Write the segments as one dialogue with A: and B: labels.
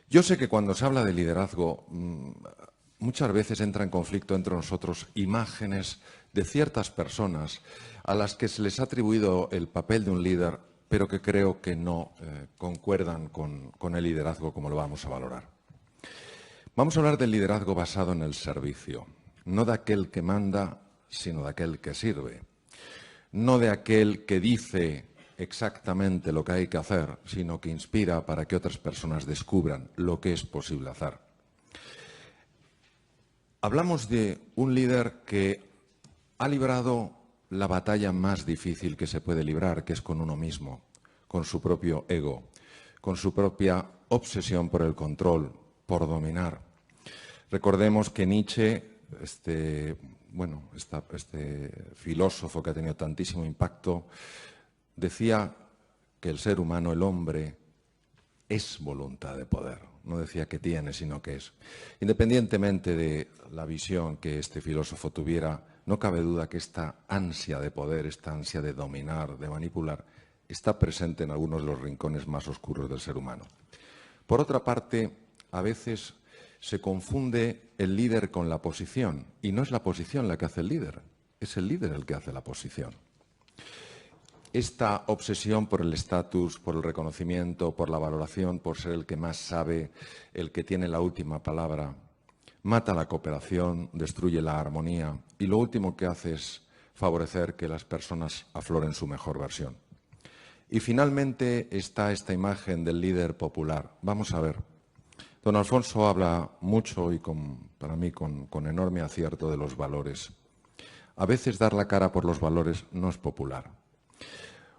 A: Yo sé que cuando se habla de liderazgo, muchas veces entra en conflicto entre nosotros imágenes de ciertas personas a las que se les ha atribuido el papel de un líder, pero que creo que no concuerdan con el liderazgo como lo vamos a valorar. Vamos a hablar del liderazgo basado en el servicio, no de aquel que manda, sino de aquel que sirve. No de aquel que dice exactamente lo que hay que hacer, sino que inspira para que otras personas descubran lo que es posible hacer. Hablamos de un líder que ha librado la batalla más difícil que se puede librar, que es con uno mismo, con su propio ego, con su propia obsesión por el control, por dominar. Recordemos que Nietzsche, este filósofo que ha tenido tantísimo impacto, decía que el ser humano, el hombre, es voluntad de poder. No decía que tiene, sino que es. Independientemente de la visión que este filósofo tuviera, no cabe duda que esta ansia de poder, esta ansia de dominar, de manipular, está presente en algunos de los rincones más oscuros del ser humano. Por otra parte, a veces se confunde el líder con la posición, y no es la posición la que hace el líder, es el líder el que hace la posición. Esta obsesión por el estatus, por el reconocimiento, por la valoración, por ser el que más sabe, el que tiene la última palabra, mata la cooperación, destruye la armonía y lo último que hace es favorecer que las personas afloren su mejor versión. Y finalmente está esta imagen del líder popular. Vamos a ver. Don Alfonso habla mucho y para mí con enorme acierto de los valores. A veces dar la cara por los valores no es popular.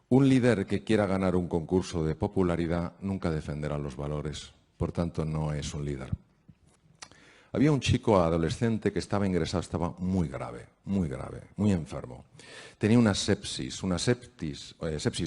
A: Un líder que quiera ganar un concurso de popularidad nunca defenderá los valores, por tanto no es un líder. Había un chico adolescente que estaba ingresado, estaba muy grave, muy enfermo. Tenía una sepsis o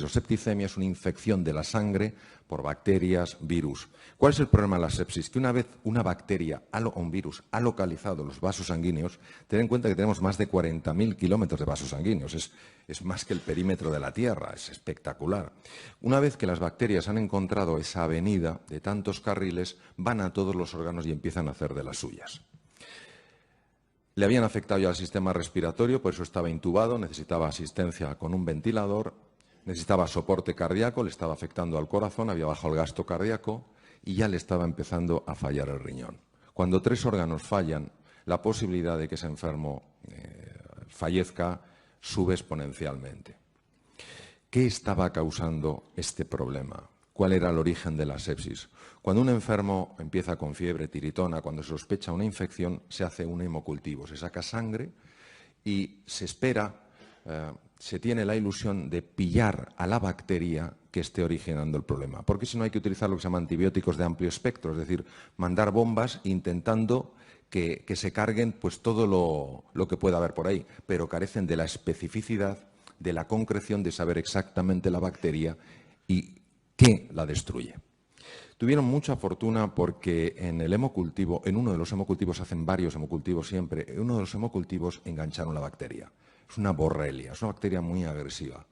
A: septicemia, es una infección de la sangre por bacterias, virus. ¿Cuál es el problema de la sepsis? Que una vez una bacteria o un virus ha localizado los vasos sanguíneos, ten en cuenta que tenemos más de 40.000 kilómetros de vasos sanguíneos, es más que el perímetro de la Tierra, es espectacular. Una vez que las bacterias han encontrado esa avenida de tantos carriles, van a todos los órganos y empiezan a hacer de las suyas. Le habían afectado ya al sistema respiratorio, por eso estaba intubado, necesitaba asistencia con un ventilador, necesitaba soporte cardíaco, le estaba afectando al corazón, había bajado el gasto cardíaco y ya le estaba empezando a fallar el riñón. Cuando 3 órganos fallan, la posibilidad de que ese enfermo fallezca sube exponencialmente. ¿Qué estaba causando este problema? ¿Cuál era el origen de la sepsis? Cuando un enfermo empieza con fiebre, tiritona, cuando se sospecha una infección, se hace un hemocultivo, se saca sangre y se espera, se tiene la ilusión de pillar a la bacteria que esté originando el problema. Porque si no hay que utilizar lo que se llama antibióticos de amplio espectro, es decir, mandar bombas intentando que se carguen pues todo lo que pueda haber por ahí, pero carecen de la especificidad, de la concreción de saber exactamente la bacteria y qué la destruye. Tuvieron mucha fortuna porque en el hemocultivo, en uno de los hemocultivos, hacen varios hemocultivos siempre, en uno de los hemocultivos engancharon la bacteria. Es una borrelia, es una bacteria muy agresiva.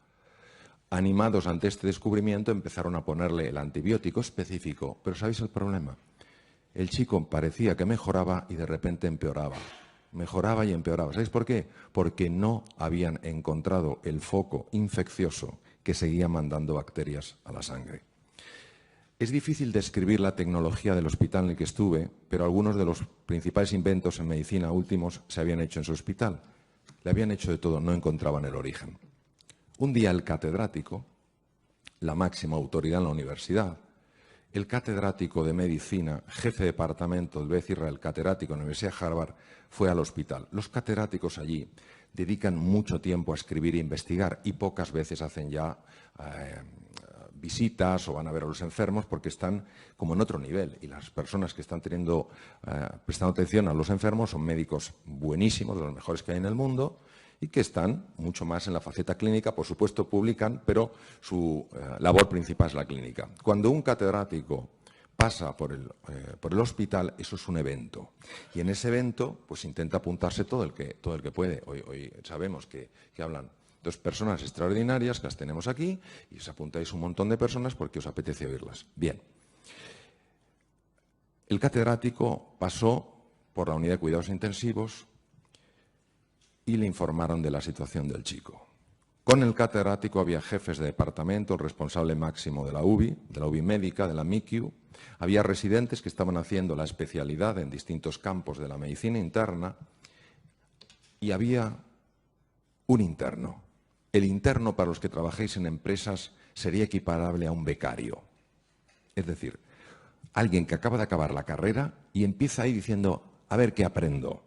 A: Animados ante este descubrimiento empezaron a ponerle el antibiótico específico, pero ¿sabéis el problema? El chico parecía que mejoraba y de repente empeoraba. Mejoraba y empeoraba. ¿Sabéis por qué? Porque no habían encontrado el foco infeccioso que seguía mandando bacterias a la sangre. Es difícil describir la tecnología del hospital en el que estuve, pero algunos de los principales inventos en medicina últimos se habían hecho en su hospital. Le habían hecho de todo, no encontraban el origen. Un día el catedrático, la máxima autoridad en la universidad, el catedrático de medicina, jefe de departamento del Beth Israel, catedrático en la Universidad de Harvard, fue al hospital. Los catedráticos allí dedican mucho tiempo a escribir e investigar y pocas veces hacen ya visitas o van a ver a los enfermos porque están como en otro nivel y las personas que están prestando atención a los enfermos son médicos buenísimos, de los mejores que hay en el mundo y que están mucho más en la faceta clínica, por supuesto publican, pero su labor principal es la clínica. Cuando un catedrático pasa por el hospital, eso es un evento. Y en ese evento pues intenta apuntarse todo el que puede. Hoy sabemos que hablan 2 personas extraordinarias, que las tenemos aquí, y os apuntáis un montón de personas porque os apetece oírlas. Bien. El catedrático pasó por la unidad de cuidados intensivos y le informaron de la situación del chico. Con el catedrático había jefes de departamento, el responsable máximo de la UBI médica, de la MICU, había residentes que estaban haciendo la especialidad en distintos campos de la medicina interna y había un interno. El interno, para los que trabajéis en empresas, sería equiparable a un becario. Es decir, alguien que acaba de acabar la carrera y empieza ahí diciendo, a ver qué aprendo.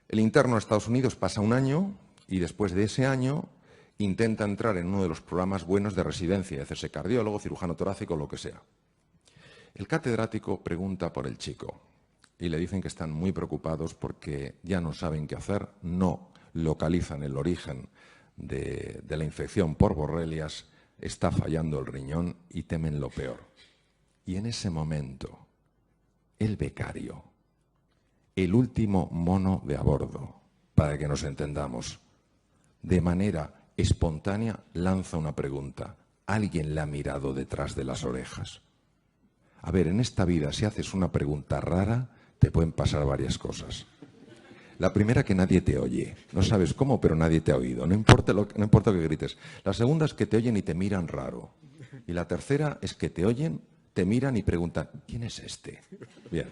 A: El interno a Estados Unidos pasa un año y después de ese año intenta entrar en uno de los programas buenos de residencia, hacerse cardiólogo, cirujano torácico, lo que sea. El catedrático pregunta por el chico y le dicen que están muy preocupados porque ya no saben qué hacer, no localizan el origen de la infección por borrelias, está fallando el riñón y temen lo peor. Y en ese momento, el becario, el último mono de a bordo, para que nos entendamos, de manera espontánea lanza una pregunta. ¿Alguien le ha mirado detrás de las orejas? A ver, en esta vida, si haces una pregunta rara, te pueden pasar varias cosas. La primera, que nadie te oye. No sabes cómo, pero nadie te ha oído. No importa lo que grites. La segunda es que te oyen y te miran raro. Y la tercera es que te oyen, te miran y preguntan, ¿quién es este? Bien.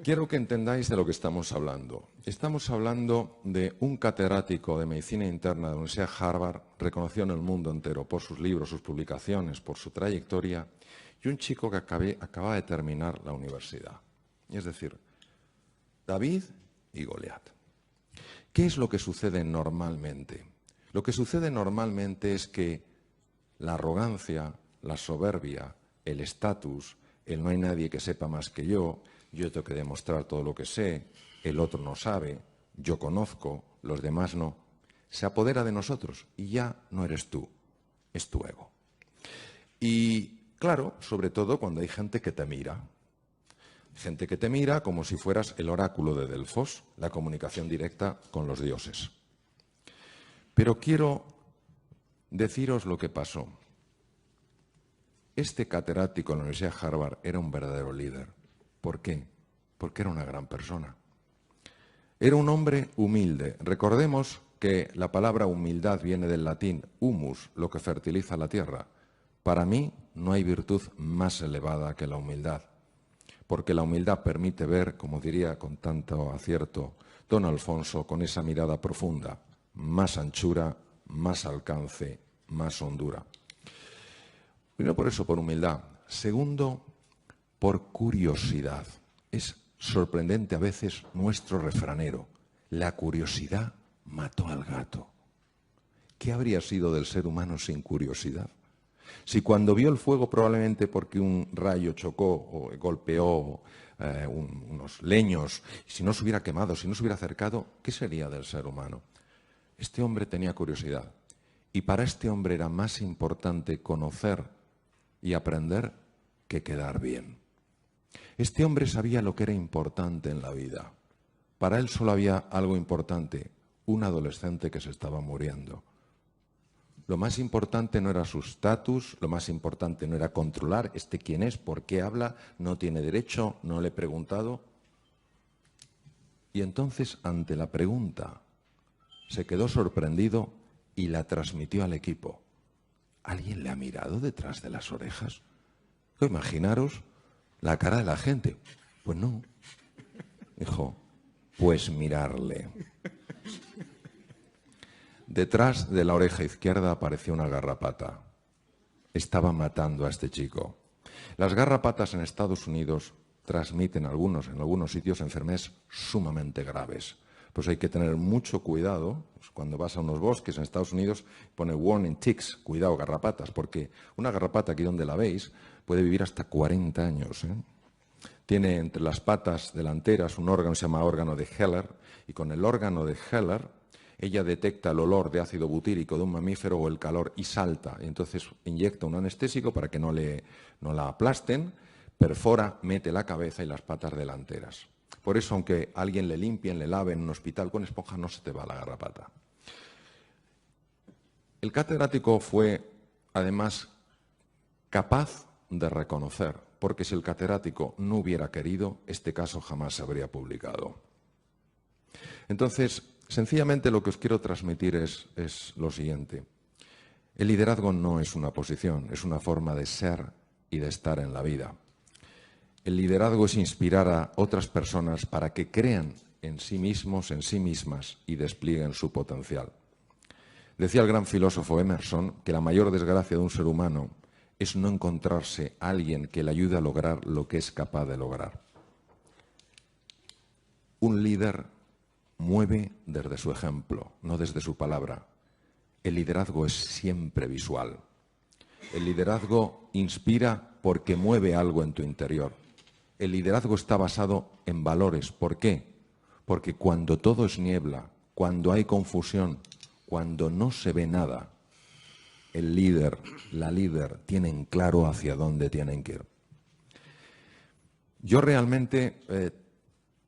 A: Quiero que entendáis de lo que estamos hablando. Estamos hablando de un catedrático de medicina interna de la Universidad de Harvard, reconocido en el mundo entero por sus libros, sus publicaciones, por su trayectoria, y un chico que acaba de terminar la universidad. Es decir, David y Goliat. ¿Qué es lo que sucede normalmente? Lo que sucede normalmente es que la arrogancia, la soberbia, el estatus, el no hay nadie que sepa más que yo tengo que demostrar todo lo que sé, el otro no sabe, yo conozco, los demás no, se apodera de nosotros y ya no eres tú, es tu ego. Y claro, sobre todo cuando hay gente que te mira. Gente que te mira como si fueras el oráculo de Delfos, la comunicación directa con los dioses. Pero quiero deciros lo que pasó. Este catedrático en la Universidad de Harvard era un verdadero líder. ¿Por qué? Porque era una gran persona. Era un hombre humilde. Recordemos que la palabra humildad viene del latín humus, lo que fertiliza la tierra. Para mí no hay virtud más elevada que la humildad, porque la humildad permite ver, como diría con tanto acierto don Alfonso, con esa mirada profunda, más anchura, más alcance, más hondura. Primero por eso, por humildad. Segundo, por curiosidad. Es sorprendente a veces nuestro refranero. La curiosidad mató al gato. ¿Qué habría sido del ser humano sin curiosidad? Si cuando vio el fuego, probablemente porque un rayo chocó o golpeó unos leños, si no se hubiera quemado, si no se hubiera acercado, ¿qué sería del ser humano? Este hombre tenía curiosidad. Y para este hombre era más importante conocer y aprender que quedar bien. Este hombre sabía lo que era importante en la vida. Para él solo había algo importante, un adolescente que se estaba muriendo. Lo más importante no era su estatus, lo más importante no era controlar quién es, por qué habla, no tiene derecho, no le he preguntado. Y entonces, ante la pregunta, se quedó sorprendido y la transmitió al equipo. ¿Alguien le ha mirado detrás de las orejas? Imaginaros la cara de la gente. Pues no. Dijo, pues mirarle. Detrás de la oreja izquierda apareció una garrapata. Estaba matando a este chico. Las garrapatas en Estados Unidos transmiten en algunos sitios enfermedades sumamente graves. Pues hay que tener mucho cuidado. Cuando vas a unos bosques en Estados Unidos pone warning ticks, cuidado garrapatas, porque una garrapata, aquí donde la veis, puede vivir hasta 40 años. Tiene entre las patas delanteras un órgano que se llama órgano de Heller, y con el órgano de Heller ella detecta el olor de ácido butírico de un mamífero o el calor y salta. Y entonces inyecta un anestésico para que no la aplasten, perfora, mete la cabeza y las patas delanteras. Por eso, aunque a alguien le limpien, le laven en un hospital con esponja, no se te va la garrapata. El catedrático fue, además, capaz de reconocer, porque si el catedrático no hubiera querido, este caso jamás se habría publicado. Entonces, sencillamente lo que os quiero transmitir es lo siguiente. El liderazgo no es una posición, es una forma de ser y de estar en la vida. El liderazgo es inspirar a otras personas para que crean en sí mismos, en sí mismas y desplieguen su potencial. Decía el gran filósofo Emerson que la mayor desgracia de un ser humano es no encontrarse a alguien que le ayude a lograr lo que es capaz de lograr. Un líder mueve desde su ejemplo, no desde su palabra. El liderazgo es siempre visual. El liderazgo inspira porque mueve algo en tu interior. El liderazgo está basado en valores. ¿Por qué? Porque cuando todo es niebla, cuando hay confusión, cuando no se ve nada, el líder, la líder, tienen claro hacia dónde tienen que ir. Yo realmente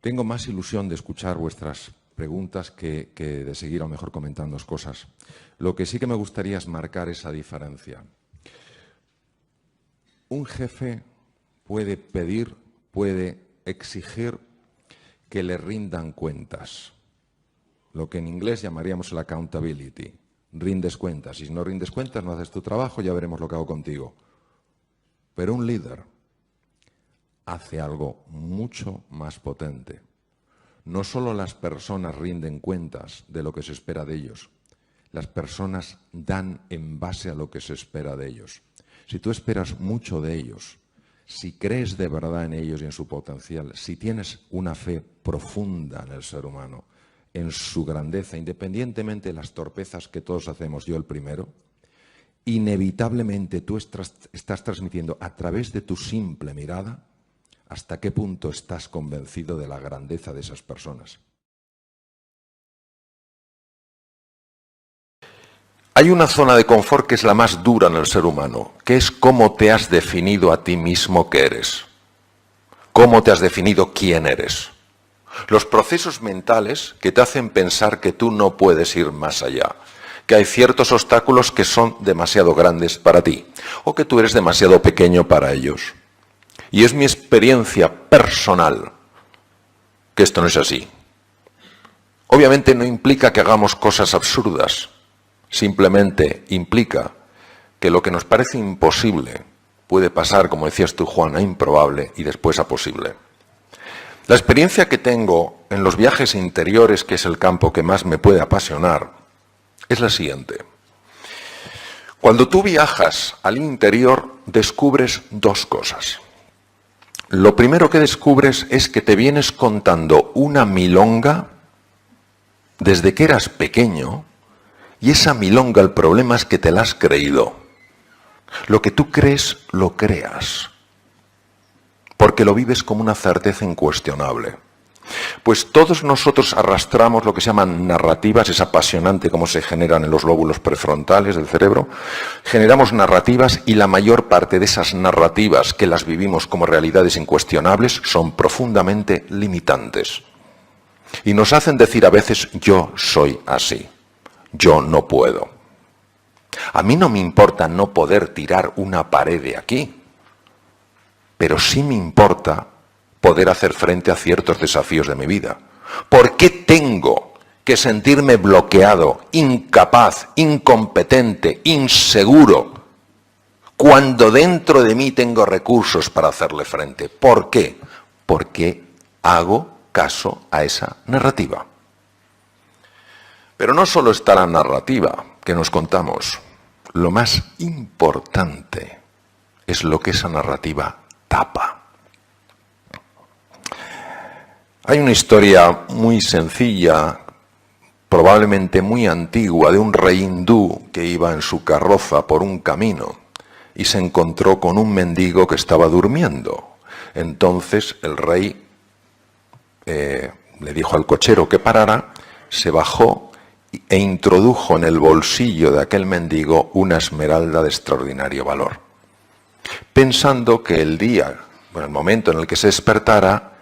A: tengo más ilusión de escuchar vuestras preguntas que de seguir a lo mejor comentando cosas. Lo que sí que me gustaría es marcar esa diferencia. Un jefe puede pedir, puede exigir que le rindan cuentas, lo que en inglés llamaríamos el accountability. Rindes cuentas, y si no rindes cuentas, no haces tu trabajo, ya veremos lo que hago contigo. Pero un líder hace algo mucho más potente. No solo las personas rinden cuentas de lo que se espera de ellos, las personas dan en base a lo que se espera de ellos. Si tú esperas mucho de ellos, si crees de verdad en ellos y en su potencial, si tienes una fe profunda en el ser humano, en su grandeza, independientemente de las torpezas que todos hacemos, yo el primero, inevitablemente tú estás transmitiendo a través de tu simple mirada hasta qué punto estás convencido de la grandeza de esas personas. Hay una zona de confort que es la más dura en el ser humano, que es cómo te has definido a ti mismo que eres. Cómo te has definido quién eres. Los procesos mentales que te hacen pensar que tú no puedes ir más allá, que hay ciertos obstáculos que son demasiado grandes para ti, o que tú eres demasiado pequeño para ellos. Y es mi experiencia personal que esto no es así. Obviamente no implica que hagamos cosas absurdas. Simplemente implica que lo que nos parece imposible puede pasar, como decías tú, Juan, a improbable y después a posible. La experiencia que tengo en los viajes interiores, que es el campo que más me puede apasionar, es la siguiente. Cuando tú viajas al interior, descubres dos cosas. Lo primero que descubres es que te vienes contando una milonga desde que eras pequeño. Y esa milonga, el problema es que te la has creído. Lo que tú crees, lo creas. Porque lo vives como una certeza incuestionable. Pues todos nosotros arrastramos lo que se llaman narrativas, es apasionante cómo se generan en los lóbulos prefrontales del cerebro. Generamos narrativas y la mayor parte de esas narrativas que las vivimos como realidades incuestionables son profundamente limitantes. Y nos hacen decir a veces, yo soy así. Yo no puedo. A mí no me importa no poder tirar una pared de aquí, pero sí me importa poder hacer frente a ciertos desafíos de mi vida. ¿Por qué tengo que sentirme bloqueado, incapaz, incompetente, inseguro, cuando dentro de mí tengo recursos para hacerle frente? ¿Por qué? Porque hago caso a esa narrativa. Pero no solo está la narrativa que nos contamos, lo más importante es lo que esa narrativa tapa. Hay una historia muy sencilla, probablemente muy antigua, de un rey hindú que iba en su carroza por un camino y se encontró con un mendigo que estaba durmiendo. Entonces el rey le dijo al cochero que parara, se bajó e introdujo en el bolsillo de aquel mendigo una esmeralda de extraordinario valor, pensando que el momento en el que se despertara,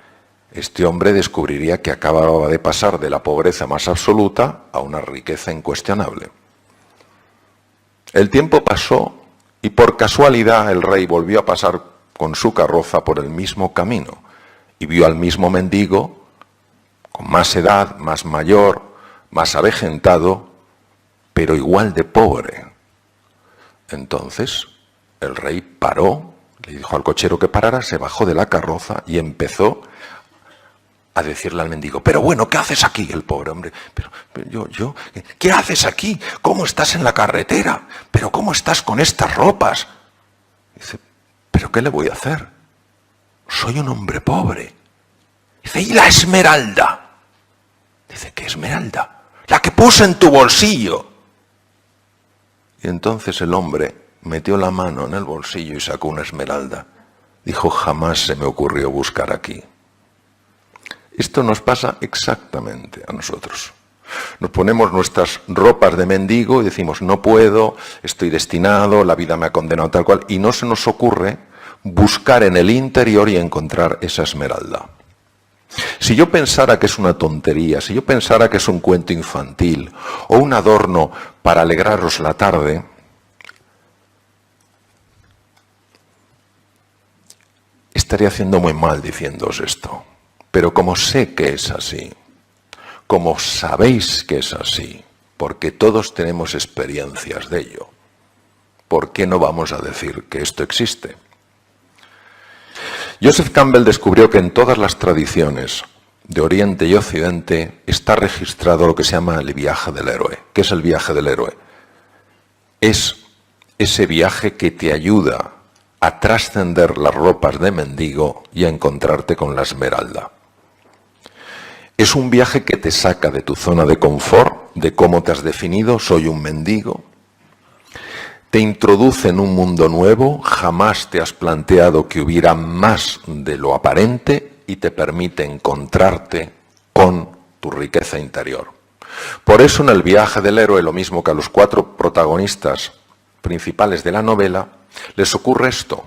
A: este hombre descubriría que acababa de pasar de la pobreza más absoluta a una riqueza incuestionable. El tiempo pasó y por casualidad el rey volvió a pasar con su carroza por el mismo camino y vio al mismo mendigo con más edad, más mayor, más avejentado, pero igual de pobre. Entonces el rey paró, le dijo al cochero que parara, se bajó de la carroza y empezó a decirle al mendigo: pero bueno, ¿qué haces aquí? El pobre hombre: pero ¿qué haces aquí? ¿Cómo estás en la carretera? ¿Pero cómo estás con estas ropas? Dice: ¿pero qué le voy a hacer? Soy un hombre pobre. Dice: ¿y la esmeralda? Dice: ¿qué esmeralda? La que puse en tu bolsillo. Y entonces el hombre metió la mano en el bolsillo y sacó una esmeralda. Dijo: jamás se me ocurrió buscar aquí. Esto nos pasa exactamente a nosotros. Nos ponemos nuestras ropas de mendigo y decimos: no puedo, estoy destinado, la vida me ha condenado tal cual, y no se nos ocurre buscar en el interior y encontrar esa esmeralda. Si yo pensara que es una tontería, si yo pensara que es un cuento infantil o un adorno para alegraros la tarde, estaría haciendo muy mal diciéndoos esto. Pero como sé que es así, como sabéis que es así, porque todos tenemos experiencias de ello, ¿por qué no vamos a decir que esto existe? Joseph Campbell descubrió que en todas las tradiciones de Oriente y Occidente está registrado lo que se llama el viaje del héroe. ¿Qué es el viaje del héroe? Es ese viaje que te ayuda a trascender las ropas de mendigo y a encontrarte con la esmeralda. Es un viaje que te saca de tu zona de confort, de cómo te has definido: soy un mendigo. Te introduce en un mundo nuevo, jamás te has planteado que hubiera más de lo aparente, y te permite encontrarte con tu riqueza interior. Por eso en el viaje del héroe, lo mismo que a los 4 protagonistas principales de la novela, les ocurre esto.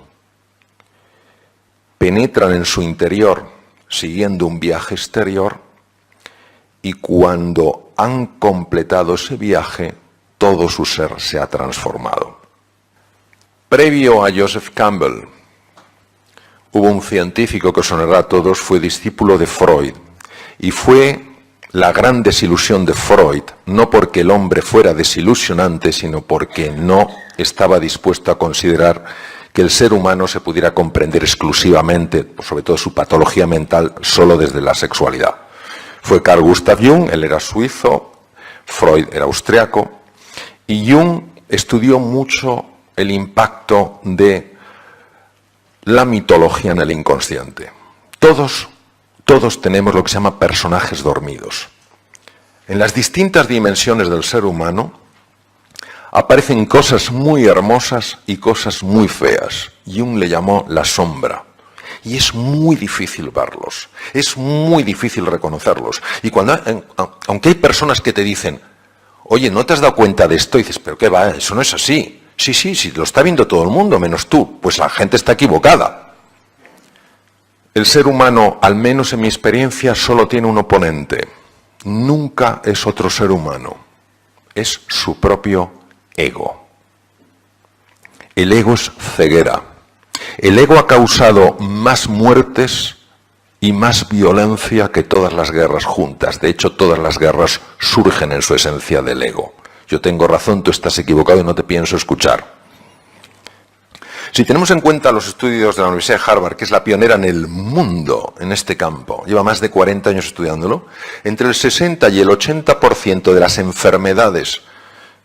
A: Penetran en su interior siguiendo un viaje exterior, y cuando han completado ese viaje, todo su ser se ha transformado. Previo a Joseph Campbell, hubo un científico que os sonará a todos, fue discípulo de Freud, y fue la gran desilusión de Freud, no porque el hombre fuera desilusionante, sino porque no estaba dispuesto a considerar que el ser humano se pudiera comprender exclusivamente, sobre todo su patología mental, solo desde la sexualidad. Fue Carl Gustav Jung, él era suizo, Freud era austriaco, y Jung estudió mucho el impacto de la mitología en el inconsciente. Todos tenemos lo que se llama personajes dormidos. En las distintas dimensiones del ser humano aparecen cosas muy hermosas y cosas muy feas. Jung le llamó la sombra. Y es muy difícil verlos, es muy difícil reconocerlos. Y aunque hay personas que te dicen: oye, ¿no te has dado cuenta de esto? Y dices: ¿pero qué va? Eso no es así. Sí, lo está viendo todo el mundo, menos tú. Pues la gente está equivocada. El ser humano, al menos en mi experiencia, solo tiene un oponente. Nunca es otro ser humano. Es su propio ego. El ego es ceguera. El ego ha causado más muertes y más violencia que todas las guerras juntas. De hecho, todas las guerras surgen en su esencia del ego. Yo tengo razón, tú estás equivocado y no te pienso escuchar. Si tenemos en cuenta los estudios de la Universidad de Harvard, que es la pionera en el mundo en este campo, lleva más de 40 años estudiándolo, entre el 60 y el 80% de las enfermedades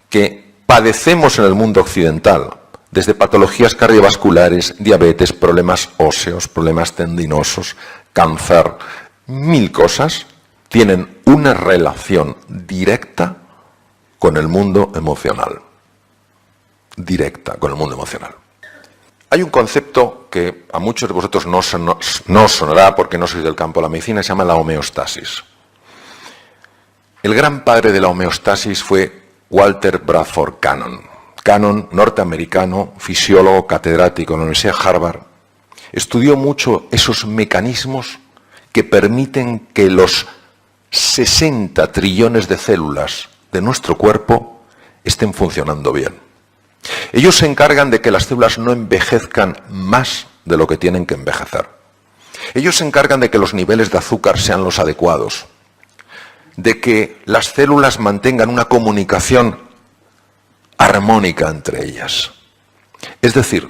A: que padecemos en el mundo occidental, desde patologías cardiovasculares, diabetes, problemas óseos, problemas tendinosos, cáncer, 1000 cosas, tienen una relación directa con el mundo emocional. Directa con el mundo emocional. Hay un concepto que a muchos de vosotros no os sonará porque no sois del campo de la medicina, se llama la homeostasis. El gran padre de la homeostasis fue Walter Bradford Cannon. Cannon, norteamericano, fisiólogo, catedrático en la Universidad de Harvard, estudió mucho esos mecanismos que permiten que los 60 trillones de células de nuestro cuerpo estén funcionando bien. Ellos se encargan de que las células no envejezcan más
B: de lo que tienen que envejecer. Ellos se encargan de que los niveles de azúcar sean los adecuados, de que las células mantengan una comunicación armónica entre ellas. Es decir,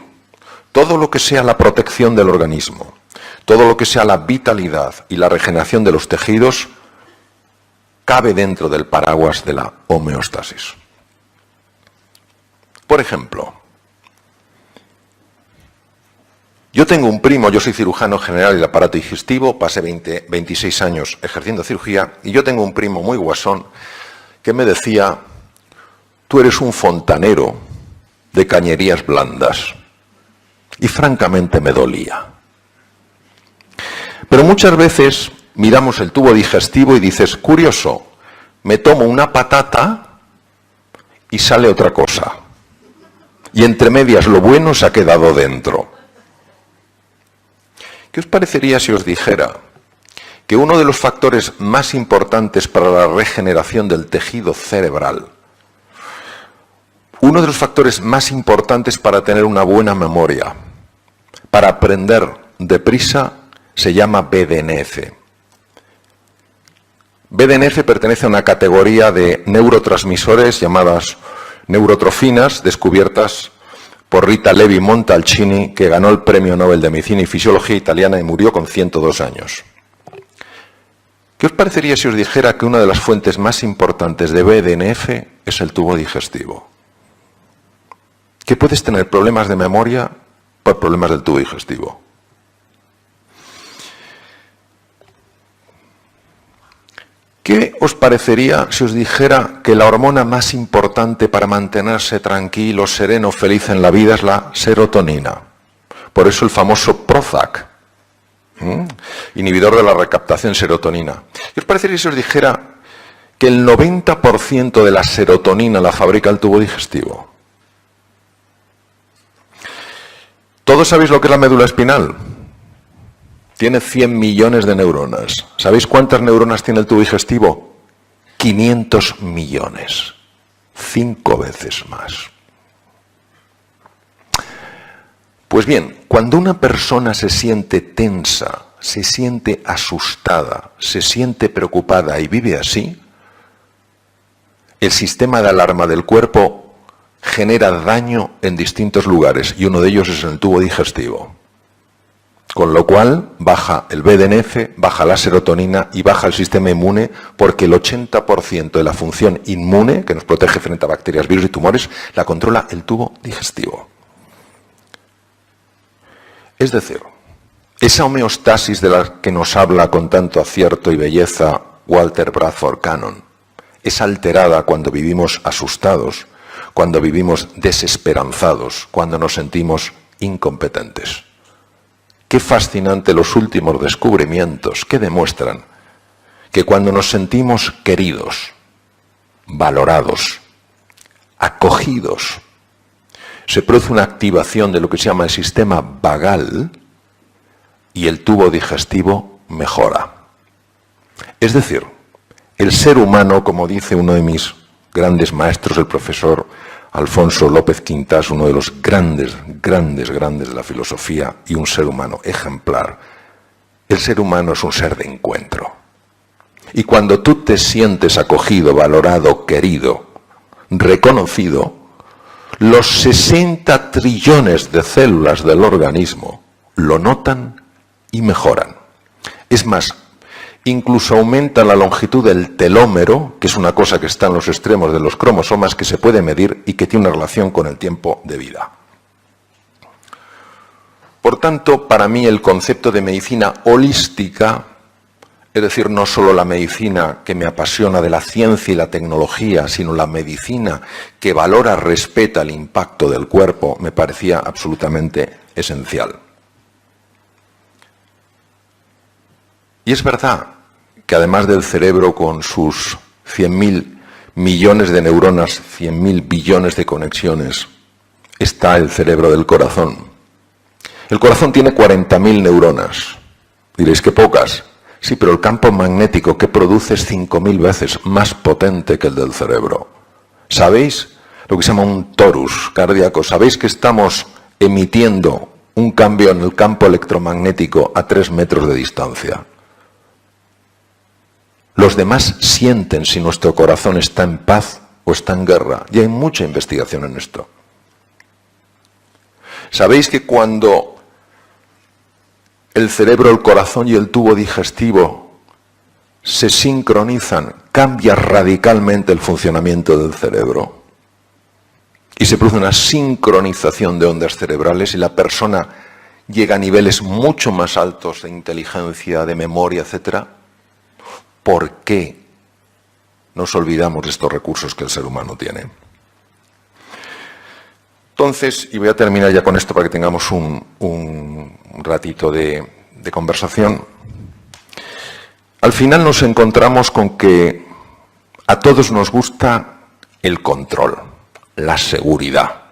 B: todo lo que sea la protección del organismo, todo lo que sea la vitalidad y la regeneración de los tejidos, cabe dentro del paraguas de la homeostasis. Por ejemplo, yo tengo un primo, yo soy cirujano general del aparato digestivo, pasé 26 años ejerciendo cirugía, y yo tengo un primo muy guasón que me decía: tú eres un fontanero de cañerías blandas. Y francamente me dolía. Pero muchas veces miramos el tubo digestivo y dices, curioso, me tomo una patata y sale otra cosa. Y entre medias lo bueno se ha quedado dentro. ¿Qué os parecería si os dijera que uno de los factores más importantes para la regeneración del tejido cerebral, uno de los factores más importantes para tener una buena memoria, para aprender deprisa, se llama BDNF? BDNF pertenece a una categoría de neurotransmisores llamadas neurotrofinas, descubiertas por Rita Levi Montalcini, que ganó el Premio Nobel de Medicina y Fisiología italiana y murió con 102 años. ¿Qué os parecería si os dijera que una de las fuentes más importantes de BDNF es el tubo digestivo? Que puedes tener problemas de memoria por problemas del tubo digestivo. ¿Qué os parecería si os dijera que la hormona más importante para mantenerse tranquilo, sereno, feliz en la vida es la serotonina? Por eso el famoso Prozac, inhibidor de la recaptación de serotonina. ¿Qué os parecería si os dijera que el 90% de la serotonina la fabrica el tubo digestivo? ¿Todos sabéis lo que es la médula espinal? Tiene 100 millones de neuronas. ¿Sabéis cuántas neuronas tiene el tubo digestivo? 500 millones. 5 veces más. Pues bien, cuando una persona se siente tensa, se siente asustada, se siente preocupada y vive así, el sistema de alarma del cuerpo genera daño en distintos lugares y uno de ellos es en el tubo digestivo. Con lo cual baja el BDNF, baja la serotonina y baja el sistema inmune, porque el 80% de la función inmune, que nos protege frente a bacterias, virus y tumores, la controla el tubo digestivo. Es decir, esa homeostasis de la que nos habla con tanto acierto y belleza Walter Bradford Cannon, es alterada cuando vivimos asustados, cuando vivimos desesperanzados, cuando nos sentimos incompetentes. Qué fascinante los últimos descubrimientos que demuestran que cuando nos sentimos queridos, valorados, acogidos, se produce una activación de lo que se llama el sistema vagal y el tubo digestivo mejora. Es decir, el ser humano, como dice uno de mis grandes maestros, el profesor Alfonso López Quintás, uno de los grandes de la filosofía y un ser humano ejemplar, el ser humano es un ser de encuentro. Y cuando tú te sientes acogido, valorado, querido, reconocido, los 60 trillones de células del organismo lo notan y mejoran. Es más, incluso aumenta la longitud del telómero, que es una cosa que está en los extremos de los cromosomas, que se puede medir y que tiene una relación con el tiempo de vida. Por tanto, para mí el concepto de medicina holística, es decir, no solo la medicina que me apasiona de la ciencia y la tecnología, sino la medicina que valora, respeta el impacto del cuerpo, me parecía absolutamente esencial. Y es verdad que además del cerebro con sus 100.000 millones de neuronas, 100.000 billones de conexiones, está el cerebro del corazón. El corazón tiene 40.000 neuronas. Diréis, ¿qué pocas? Sí, pero el campo magnético que produce es 5.000 veces más potente que el del cerebro. ¿Sabéis lo que se llama un torus cardíaco? ¿Sabéis que estamos emitiendo un cambio en el campo electromagnético a 3 metros de distancia. Los demás sienten si nuestro corazón está en paz o está en guerra. Y hay mucha investigación en esto. ¿Sabéis que cuando el cerebro, el corazón y el tubo digestivo se sincronizan, cambia radicalmente el funcionamiento del cerebro? Y se produce una sincronización de ondas cerebrales y la persona llega a niveles mucho más altos de inteligencia, de memoria, etc. ¿Por qué nos olvidamos de estos recursos que el ser humano tiene? Entonces, y voy a terminar ya con esto para que tengamos un ratito de conversación. Al final nos encontramos con que a todos nos gusta el control, la seguridad,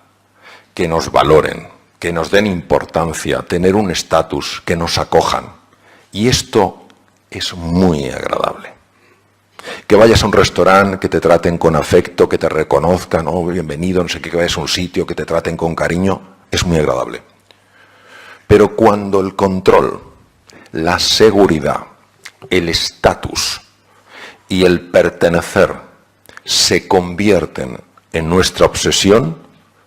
B: que nos valoren, que nos den importancia, tener un estatus, que nos acojan. Y esto es muy agradable. Que vayas a un restaurante, que te traten con afecto, que te reconozcan, oh, bienvenido, no sé qué, que vayas a un sitio, que te traten con cariño, es muy agradable. Pero cuando el control, la seguridad, el estatus y el pertenecer se convierten en nuestra obsesión,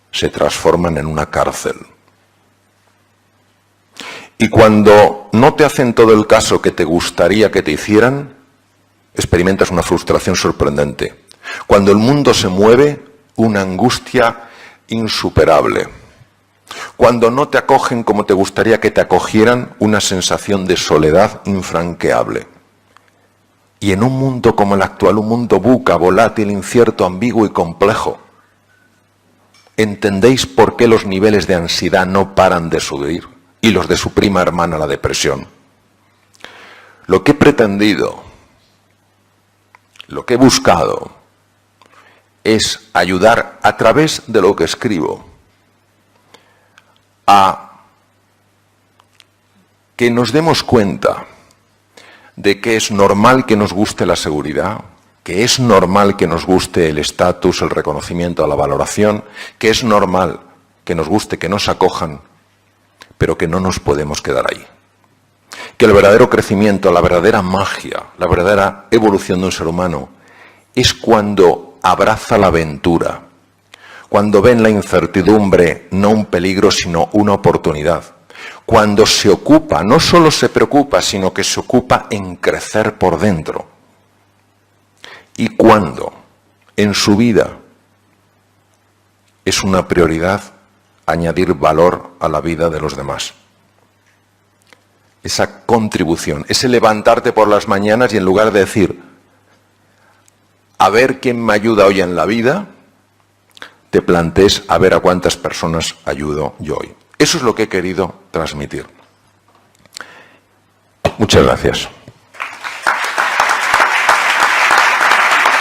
B: se transforman en una cárcel. Y cuando no te hacen todo el caso que te gustaría que te hicieran, experimentas una frustración sorprendente. Cuando el mundo se mueve, una angustia insuperable. Cuando no te acogen como te gustaría que te acogieran, una sensación de soledad infranqueable. Y en un mundo como el actual, un mundo buca, volátil, incierto, ambiguo y complejo, ¿entendéis por qué los niveles de ansiedad no paran de subir? Y los de su prima hermana, la depresión. Lo que he pretendido, lo que he buscado, es ayudar a través de lo que escribo a que nos demos cuenta de que es normal que nos guste la seguridad, que es normal que nos guste el estatus, el reconocimiento, la valoración, que es normal que nos guste que nos acojan, pero que no nos podemos quedar ahí. Que el verdadero crecimiento, la verdadera magia, la verdadera evolución de un ser humano es cuando abraza la aventura, cuando ve en la incertidumbre no un peligro sino una oportunidad, cuando se ocupa, no solo se preocupa, sino que se ocupa en crecer por dentro, y cuando en su vida es una prioridad añadir valor a la vida de los demás. Esa contribución, ese levantarte por las mañanas y en lugar de decir, a ver quién me ayuda hoy en la vida, te plantees a ver a cuántas personas ayudo yo hoy. Eso es lo que he querido transmitir. Muchas gracias.